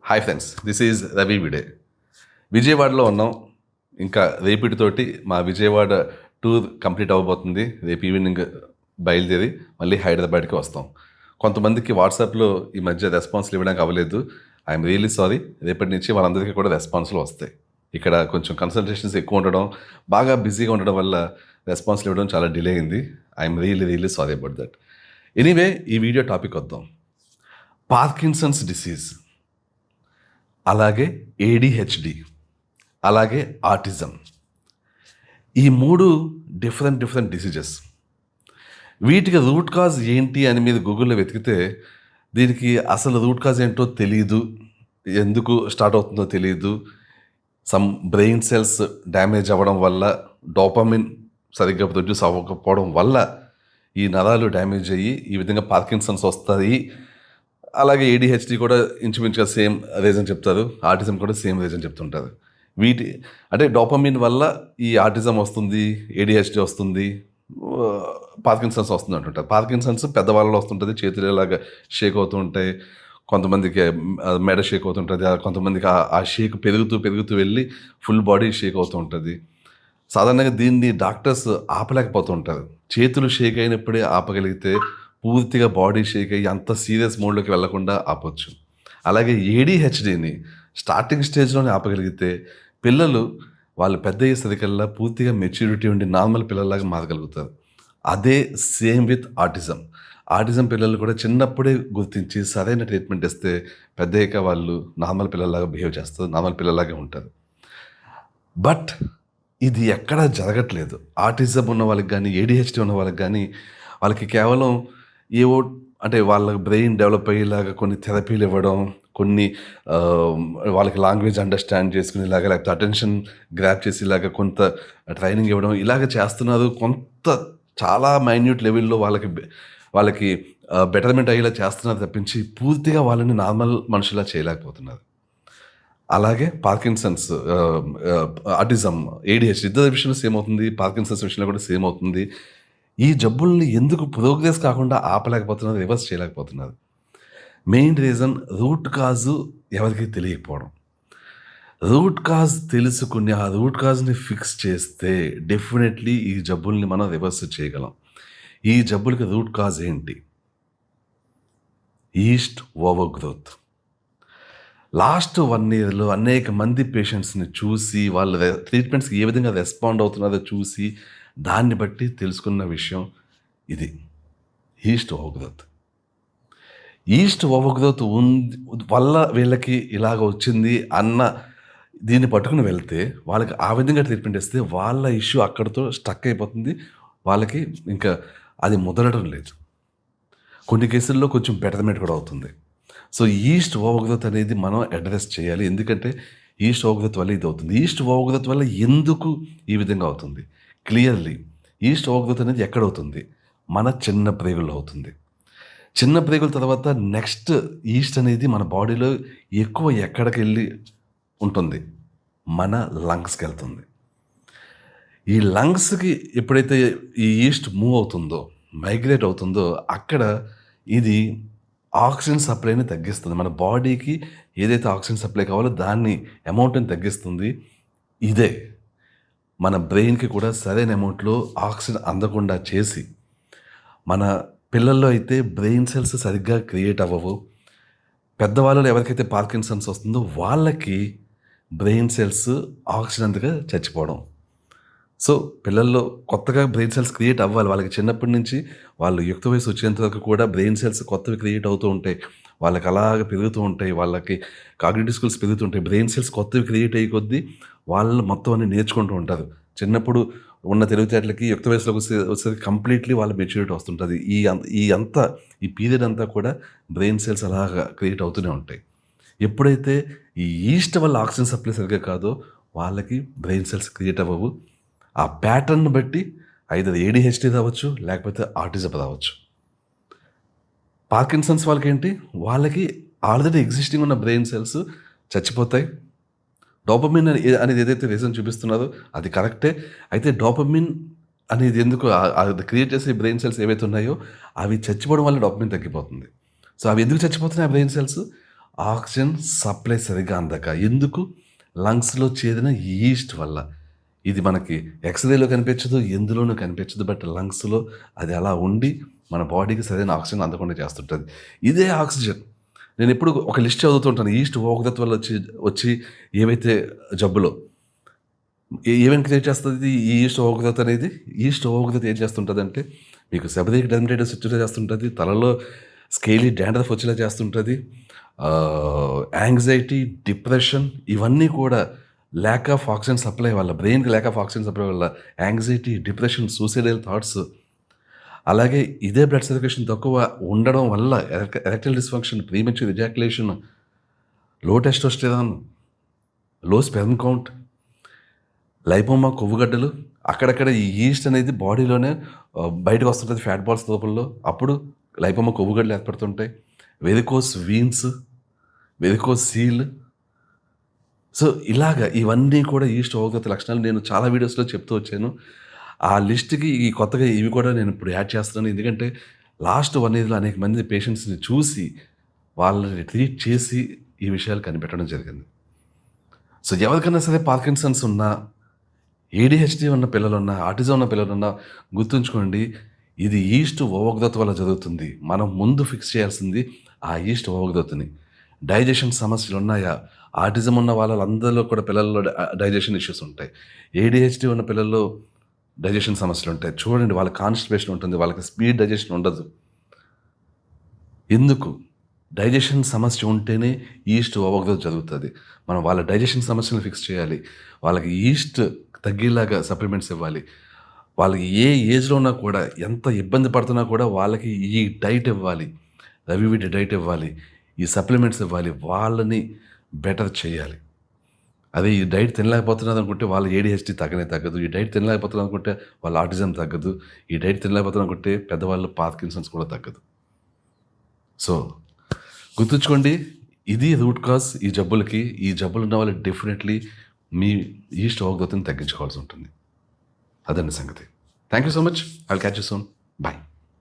Hi friends, this is Ravi విడే. విజయవాడలో ఉన్నాం. ఇంకా రేపటితోటి మా విజయవాడ టూర్ కంప్లీట్ అవ్వబోతుంది. రేపు ఈవినింగ్ బయలుదేరి మళ్ళీ హైదరాబాద్కి వస్తాం. కొంతమందికి వాట్సాప్లో ఈ మధ్య రెస్పాన్స్లు ఇవ్వడానికి అవ్వలేదు. I'm really sorry. రేపటి నుంచి వాళ్ళందరికీ కూడా రెస్పాన్స్లు వస్తాయి. ఇక్కడ కొంచెం కన్సల్టేషన్స్ ఎక్కువ ఉండడం, బాగా బిజీగా ఉండడం వల్ల రెస్పాన్స్లు ఇవ్వడం చాలా డిలే అయింది. I'm really sorry about that. Anyway, ఈ వీడియో టాపిక్ వద్దాం. పార్కిన్సన్స్ డిసీజ్, అలాగే ADHD, అలాగే ఆటిజం. ఈ మూడు డిఫరెంట్ డిసీజెస్. వీటికి రూట్ కాజ్ ఏంటి అని మీరు గూగుల్లో వెతికితే దీనికి అసలు రూట్ కాజ్ ఏంటో తెలియదు, ఎందుకు స్టార్ట్ అవుతుందో తెలియదు. సమ్ బ్రెయిన్ సెల్స్ డ్యామేజ్ అవ్వడం వల్ల, డోపమిన్ సరిగ్గా ప్రొడ్యూస్ అవ్వకపోవడం వల్ల ఈ నరాలు డ్యామేజ్ అయ్యి ఈ విధంగా పార్కిన్సన్స్ వస్తాయి. అలాగే ADHD కూడా ఇంచుమించుగా సేమ్ రీజన్ చెప్తారు, ఆటిజం కూడా సేమ్ రీజన్ చెప్తుంటారు. అంటే డోపమిన్ వల్ల ఈ ఆటిజం వస్తుంది, ADHD వస్తుంది, పార్కిన్సన్స్ వస్తుంది అంటుంటారు. పార్కిన్సన్స్ పెద్దవాళ్ళలో వస్తుంటుంది, చేతులు ఇలాగా షేక్ అవుతూ ఉంటాయి, కొంతమందికి మెడ షేక్ అవుతుంటుంది, కొంతమందికి ఆ షేక్ పెరుగుతూ వెళ్ళి ఫుల్ బాడీ షేక్ అవుతూ ఉంటుంది. సాధారణంగా దీన్ని డాక్టర్స్ ఆపలేకపోతూ ఉంటారు. చేతులు షేక్ అయినప్పుడే ఆపగలిగితే పూర్తిగా బాడీ షేక్ అయ్యి అంత సీరియస్ మోడ్లోకి వెళ్లకుండా ఆపొచ్చు. అలాగే ADHDని స్టార్టింగ్ స్టేజ్లోనే ఆపగలిగితే పిల్లలు వాళ్ళు పెద్ద అయ్యేసరికల్లా పూర్తిగా మెచ్యూరిటీ ఉండి నార్మల్ పిల్లల్లాగా మారగలుగుతారు. అదే సేమ్ విత్ ఆటిజం. ఆటిజం పిల్లలు కూడా చిన్నప్పుడే గుర్తించి సరైన ట్రీట్మెంట్ ఇస్తే పెద్దయ్యాక వాళ్ళు నార్మల్ పిల్లల్లాగా బిహేవ్ చేస్తారు, నార్మల్ పిల్లల్లాగే ఉంటారు. బట్ ఇది ఎక్కడా జరగట్లేదు. ఆటిజం ఉన్న వాళ్ళకి కానీ, ADHD ఉన్న వాళ్ళకి కానీ, వాళ్ళకి కేవలం ఏవో అంటే వాళ్ళ బ్రెయిన్ డెవలప్ అయ్యేలాగా కొన్ని థెరపీలు ఇవ్వడం, కొన్ని వాళ్ళకి లాంగ్వేజ్ అండర్స్టాండ్ చేసుకునేలాగా, లేకపోతే అటెన్షన్ గ్రాప్ చేసేలాగా కొంత ట్రైనింగ్ ఇవ్వడం, ఇలాగ చేస్తున్నారు. కొంత చాలా మైన్యూట్ లెవెల్లో వాళ్ళకి బెటర్మెంట్ అయ్యేలా చేస్తున్నారు తప్పించి పూర్తిగా వాళ్ళని నార్మల్ మనుషులా చేయలేకపోతున్నారు. అలాగే పార్కిన్సన్స్, ఆటిజం, ADHD ఇద్దరు విషయంలో సేమ్ అవుతుంది, పార్కిన్సన్స్ విషయంలో కూడా సేమ్ అవుతుంది. ఈ జబ్బుల్ని ఎందుకు ప్రోగ్రెస్ కాకుండా ఆపలేకపోతున్నారు, రివర్స్ చేయలేకపోతున్నారు? మెయిన్ రీజన్ రూట్ కాజు ఎవరికి తెలియకపోవడం. రూట్ కాజ్ తెలుసుకుని ఆ రూట్ కాజ్ని ఫిక్స్ చేస్తే డెఫినెట్లీ ఈ జబ్బుల్ని మనం రివర్స్ చేయగలం. ఈ జబ్బులకి రూట్ కాజ్ ఏంటి? East over growth. లాస్ట్ 1 yearలో అనేక మంది పేషెంట్స్ని చూసి వాళ్ళ ట్రీట్మెంట్స్కి ఏ విధంగా రెస్పాండ్ అవుతున్నారో చూసి దాన్ని బట్టి తెలుసుకున్న విషయం ఇది, east over growth. East over growth వల్ల వీళ్ళకి ఇలాగ వచ్చింది అన్న దీన్ని పట్టుకుని వెళ్తే వాళ్ళకి ఆ విధంగా ట్రీట్మెంట్ ఇస్తే వాళ్ళ ఇష్యూ అక్కడితో స్టక్ అయిపోతుంది. వాళ్ళకి ఇంకా అది ముదరడం లేదు. కొన్ని కేసుల్లో కొంచెం బెటర్మెంట్ కూడా అవుతుంది. సో ఈస్ట్ ఓవర్ గ్రోత్ అనేది మనం అడ్రస్ చేయాలి. ఎందుకంటే ఈస్ట్ ఓవర్ గ్రోత్ వల్ల ఇది అవుతుంది. ఈస్ట్ ఓవర్ గ్రోత్ వల్ల ఎందుకు ఈ విధంగా అవుతుంది? క్లియర్లీ ఈస్ట్ ఓవర్ గ్రోత్ అనేది ఎక్కడ అవుతుంది? మన చిన్న ప్రేగుల్లో అవుతుంది. చిన్న ప్రేగుల తర్వాత నెక్స్ట్ ఈస్ట్ అనేది మన బాడీలో ఎక్కువ ఎక్కడికి వెళ్ళి ఉంటుంది? మన లంగ్స్కి వెళ్తుంది. ఈ లంగ్స్కి ఎప్పుడైతే ఈ ఈస్ట్ మూవ్ అవుతుందో, మైగ్రేట్ అవుతుందో, అక్కడ ఇది ఆక్సిజన్ సప్లైని తగ్గిస్తుంది. మన బాడీకి ఏదైతే ఆక్సిజన్ సప్లై కావాలో దాన్ని అమౌంట్ని తగ్గిస్తుంది. ఇదే మన బ్రెయిన్కి కూడా సరైన అమౌంట్లో ఆక్సిజన్ అందకుండా చేసి, మన పిల్లల్లో అయితే బ్రెయిన్ సెల్స్ సరిగ్గా క్రియేట్ అవ్వవు. పెద్దవాళ్ళలో ఎవరికైతే పార్కిన్సన్స్ వస్తుందో వాళ్ళకి బ్రెయిన్ సెల్స్ ఆక్సిజన్ అందుగా చచ్చిపోవడం. సో పిల్లల్లో కొత్తగా బ్రెయిన్ సెల్స్ క్రియేట్ అవ్వాలి. వాళ్ళకి చిన్నప్పటి నుంచి వాళ్ళు యుక్త వయసు వచ్చేంత వరకు కూడా బ్రెయిన్ సెల్స్ కొత్తవి క్రియేట్ అవుతూ ఉంటాయి. వాళ్ళకి అలాగే పెరుగుతూ ఉంటాయి. వాళ్ళకి కాగ్నిటివ్ స్కిల్స్ పెరుగుతుంటాయి. బ్రెయిన్ సెల్స్ కొత్తవి క్రియేట్ అయ్యే కొద్దీ వాళ్ళు మొత్తం అన్ని నేర్చుకుంటూ ఉంటారు. చిన్నప్పుడు ఉన్న తెలివితేటలకి యుక్త వయసులోకి వచ్చేసరికి కంప్లీట్లీ వాళ్ళ మెచ్యూరిటీ వస్తుంటుంది. ఈ పీరియడ్ అంతా కూడా బ్రెయిన్ సెల్స్ అలాగా క్రియేట్ అవుతూనే ఉంటాయి. ఎప్పుడైతే ఈ ఈస్ట్ వల్ల ఆక్సిజన్ సప్లై సరిగ్గా కాదో వాళ్ళకి బ్రెయిన్ సెల్స్ క్రియేట్ అవ్వవు. ఆ ప్యాటర్న్ బట్టి ఐదర్ ADHD రావచ్చు, లేకపోతే ఆటిజం రావచ్చు. పార్కిన్సన్స్ వాళ్ళకి ఏంటి? వాళ్ళకి ఆల్రెడీ ఎగ్జిస్టింగ్ ఉన్న బ్రెయిన్ సెల్స్ చచ్చిపోతాయి. డోపమిన్ అనేది ఏదైతే రీజన్ చూపిస్తున్నారో అది కరెక్టే. అయితే డోపమిన్ అనేది ఎందుకు అది క్రియేట్ చేసే బ్రెయిన్ సెల్స్ ఏవైతే ఉన్నాయో అవి చచ్చిపోవడం వల్ల డోపమిన్ తగ్గిపోతుంది. సో అవి ఎందుకు చచ్చిపోతున్నాయి ఆ బ్రెయిన్ సెల్స్? ఆక్సిజన్ సప్లై సరిగ్గా అందక. ఎందుకు? లంగ్స్‌లో చేరిన ఈస్ట్ వల్ల. ఇది మనకి ఎక్స్‌రేలో కనిపించదు, ఎందులోనూ కనిపించదు. బట్ లంగ్స్‌లో అది అలా ఉండి మన బాడీకి సరైన ఆక్సిజన్ అందకుండా చేస్తుంటది. ఇదే ఆక్సిజన్ నేనెప్పుడు ఒక లిస్ట్ చదువుతుంటాను. ఈస్ట్ ఓగదత్త వల్ల వచ్చి ఏవైతే జబ్బులో ఏమేమి క్రియేట్ చేస్తది ఈ ఈస్ట్ ఓగదత్త అనేది? ఈస్ట్ ఓగదత్త ఏం చేస్తుంటదంటే మీకు సెబరిక్ డెర్మటైటిస్ వచ్చేలా చేస్తుంటది. తలలో స్కేలీ డాండ్రఫ్ వచ్చేలా చేస్తుంటది. యాంగ్జైటీ, డిప్రెషన్ ఇవన్నీ కూడా ల్యాక్ ఆఫ్ ఆక్సిజన్ సప్లై వల్ల, బ్రెయిన్‌కి ల్యాక్ ఆఫ్ ఆక్సిజన్ సప్లై వల్ల యాంగ్జైటీ, డిప్రెషన్, సూసైడల్ థాట్స్, అలాగే ఇదే బ్లడ్ సర్క్యులేషన్ తక్కువ ఉండడం వల్ల ఎరెక్టైల్ డిస్‌ఫంక్షన్, ప్రీమెచ్యూర్ ఎజాక్యులేషన్, లో టెస్టోస్టెరాన్, లో స్పెర్మ్ కౌంట్, లైపోమా కొవ్వుగడ్డలు అక్కడక్కడ ఈ ఈస్ట్ అనేది బాడీలోనే బయటకు వస్తుంటది ఫ్యాట్ బాల్స్ రూపంలో. అప్పుడు లైపోమా కొవ్వుగడ్డలు ఏర్పడుతుంటాయి. Varicose veins, varicocele. So, ఇలాగ ఇవన్నీ కూడా ఈస్ట్ ఓగదత్త లక్షణాలు నేను చాలా వీడియోస్‌లో చెప్తూ వచ్చాను. ఆ లిస్ట్‌కి ఈ కొత్తగా ఇవి కూడా నేను ఇప్పుడు యాడ్ చేస్తున్నాను. ఎందుకంటే లాస్ట్ 1 ఇయర్‌లో అనేక మంది పేషెంట్స్‌ని చూసి వాళ్ళని ట్రీట్ చేసి ఈ విషయాలు కనిపెట్టడం జరిగింది. సో, ఎవరికైనా సరే పార్కిన్సన్స్ ఉన్నా, ఏడీహెచ్‌డీ ఉన్న పిల్లలున్నా, ఆటిజం ఉన్న పిల్లలున్నా గుర్తుంచుకోండి. ఇది ఈస్ట్ ఓవగ్దత్త వల్ల జరుగుతుంది. మనం ముందు ఫిక్స్ చేయాల్సింది ఆ ఈస్ట్ ఓవగ్దత్తని. డైజెషన్ సమస్యలున్నాయా? ఆటిజం ఉన్న వాళ్ళందరిలో కూడా పిల్లల్లో డైజెషన్ ఇష్యూస్ ఉంటాయి. ఏడీహెచ్‌డీ ఉన్న పిల్లల్లో డైజెషన్ సమస్యలుంటాయి. చూడండి వాళ్ళకి కాన్‌స్టిపేషన్ ఉంటుంది. వాళ్ళకి స్పీడ్ డైజెషన్ ఉండదు. ఎందుకు? డైజెషన్ సమస్య ఉంటేనే ఈస్ట్ ఓవగ్దత్త జరుగుతది. మనం వాళ్ళ డైజెషన్ సమస్యలను ఫిక్స్ చేయాలి. వాళ్ళకి ఈస్ట్ తగ్గేలాగా సప్లిమెంట్స్ ఇవ్వాలి. వాళ్ళకి ఏ ఏజ్‌లో ఉన్నా కూడా ఎంత ఇబ్బంది పడుతున్నా కూడా వాళ్ళకి ఈ డైట్ ఇవ్వాలి. రవివిడి డైట్ ఇవ్వాలి. ఈ సప్లిమెంట్స్ ఇవ్వాలి. వాళ్ళని బెటర్ చేయాలి. అదే ఈ డైట్ తినలేకపోతున్నారనుకుంటే వాళ్ళ ఏడీహెచ్‌డీ తగ్గనే తగ్గదు. ఈ డైట్ తినలేకపోతున్నారనుకుంటే వాళ్ళ ఆటిజం తగ్గదు. ఈ డైట్ తినలేకపోతున్నారనుకుంటే పెద్దవాళ్ళు పార్కిన్సన్స్ కూడా తగ్గదు. సో, గుర్తుంచుకోండి ఇది రూట్ కాజ్ ఈ జబ్బులకి. ఈ జబ్బులున్న వాళ్ళు డెఫినెట్‌లీ మీ ఈస్ట్ ఓవగ్దత్తని తగ్గించుకోవాల్సి ఉంటుంది. అదండి సంగతి. Thank you so much. I will catch you soon. By.